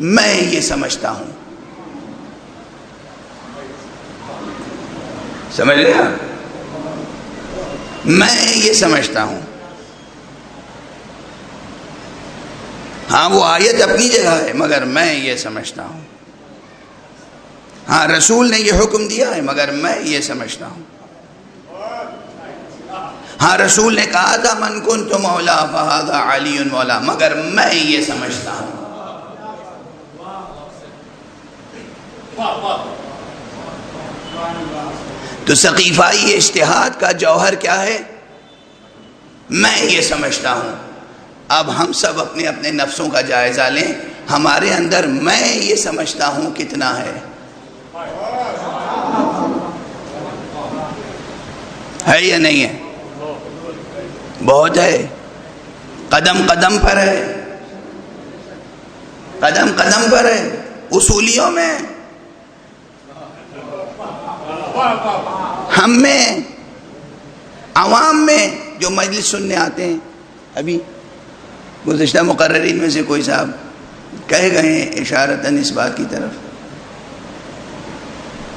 میں یہ سمجھتا ہوں. سمجھ لیا؟ میں یہ سمجھتا ہوں. ہاں وہ آیت اپنی جگہ ہے مگر میں یہ سمجھتا ہوں. ہاں رسول نے یہ حکم دیا ہے مگر میں یہ سمجھتا ہوں. ہاں رسول نے کہا تھا من کنت مولا فہذا علی مولا، مگر میں یہ سمجھتا ہوں. تو سقیفائی اجتہاد کا جوہر کیا ہے؟ میں یہ سمجھتا ہوں. اب ہم سب اپنے اپنے نفسوں کا جائزہ لیں، ہمارے اندر میں یہ سمجھتا ہوں کتنا ہے؟ ہے یا نہیں ہے؟ بہت ہے. قدم قدم پر ہے، قدم قدم پر ہے. اصولیوں میں، ہم میں، عوام میں جو مجلس سننے آتے ہیں. ابھی گزشتہ مقررین میں سے کوئی صاحب کہہ گئے ہیں اشارتاً اس بات کی طرف،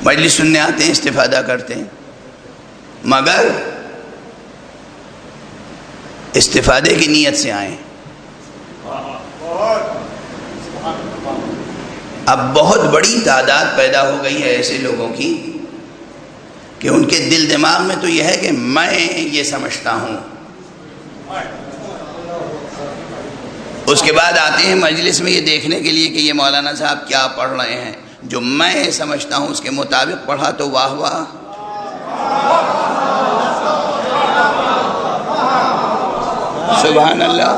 مجلس سننے آتے ہیں، استفادہ کرتے ہیں، مگر استفادے کی نیت سے آئیں. اب بہت بڑی تعداد پیدا ہو گئی ہے ایسے لوگوں کی کہ ان کے دل دماغ میں تو یہ ہے کہ میں یہ سمجھتا ہوں. اس کے بعد آتے ہیں مجلس میں یہ دیکھنے کے لیے کہ یہ مولانا صاحب کیا پڑھ رہے ہیں. جو میں سمجھتا ہوں اس کے مطابق پڑھا تو واہ واہ. سبحان اللہ.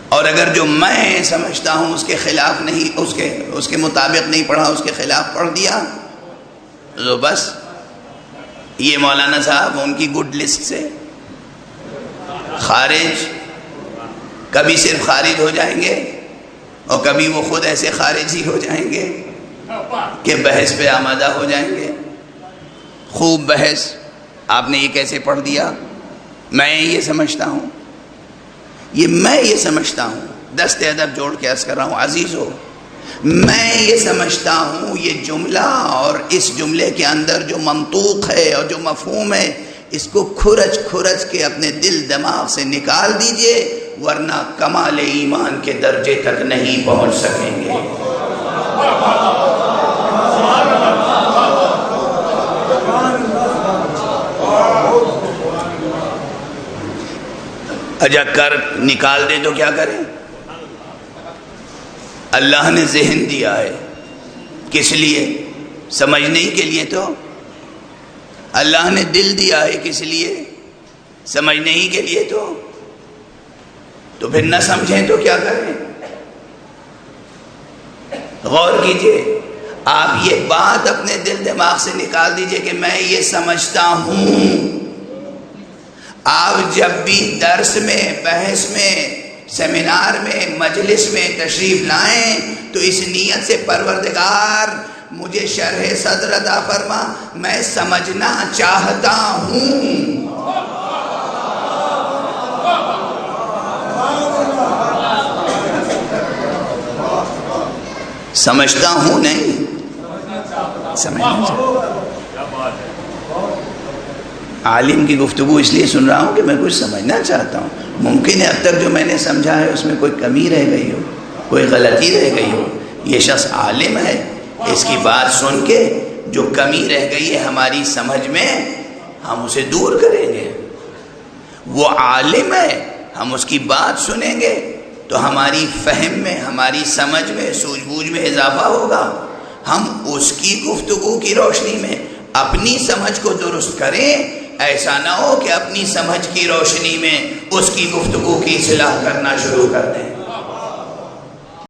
اور اگر جو میں سمجھتا ہوں اس کے خلاف نہیں، اس کے مطابق نہیں پڑھا، اس کے خلاف پڑھ دیا، تو بس یہ مولانا صاحب ان کی گڈ لسٹ سے خارج. کبھی صرف خارج ہو جائیں گے اور کبھی وہ خود ایسے خارج ہی ہو جائیں گے کہ بحث پہ آمادہ ہو جائیں گے. خوب بحث، آپ نے یہ کیسے پڑھ دیا؟ میں یہ سمجھتا ہوں، یہ میں یہ سمجھتا ہوں. دست ادب جوڑ کے عرض کر رہا ہوں عزیزو، میں یہ سمجھتا ہوں. یہ جملہ اور اس جملے کے اندر جو منطوق ہے اور جو مفہوم ہے، اس کو کھرچ کھرچ کے اپنے دل دماغ سے نکال دیجئے، ورنہ کمال ایمان کے درجے تک نہیں پہنچ سکیں گے. اجا کر نکال دے تو کیا کریں؟ اللہ نے ذہن دیا ہے، کس لیے؟ سمجھنے کے لیے. تو اللہ نے دل دیا ہے، کس لیے؟ سمجھنے ہی کے لیے. تو پھر نہ سمجھیں تو کیا کریں؟ غور کیجئے. آپ یہ بات اپنے دل دماغ سے نکال دیجئے کہ میں یہ سمجھتا ہوں. آپ جب بھی درس میں، بحث میں، سیمینار میں، مجلس میں تشریف لائیں تو اس نیت سے پروردگار مجھے شرح صدر عطا فرما، میں سمجھنا چاہتا ہوں. سمجھتا ہوں نہیں، سمجھنا چاہتا. عالم کی گفتگو اس لیے سن رہا ہوں کہ میں کچھ سمجھنا چاہتا ہوں. ممکن ہے اب تک جو میں نے سمجھا ہے اس میں کوئی کمی رہ گئی ہو، کوئی غلطی رہ گئی ہو. یہ شخص عالم ہے، اس کی بات سن کے جو کمی رہ گئی ہے ہماری سمجھ میں، ہم اسے دور کریں گے. وہ عالم ہے، ہم اس کی بات سنیں گے تو ہماری فہم میں، ہماری سمجھ میں، سوجھ بوجھ میں اضافہ ہوگا. ہم اس کی گفتگو کی روشنی میں اپنی سمجھ کو درست کریں. ایسا نہ ہو کہ اپنی سمجھ کی روشنی میں اس کی گفتگو کی اصلاح کرنا شروع کر دیں.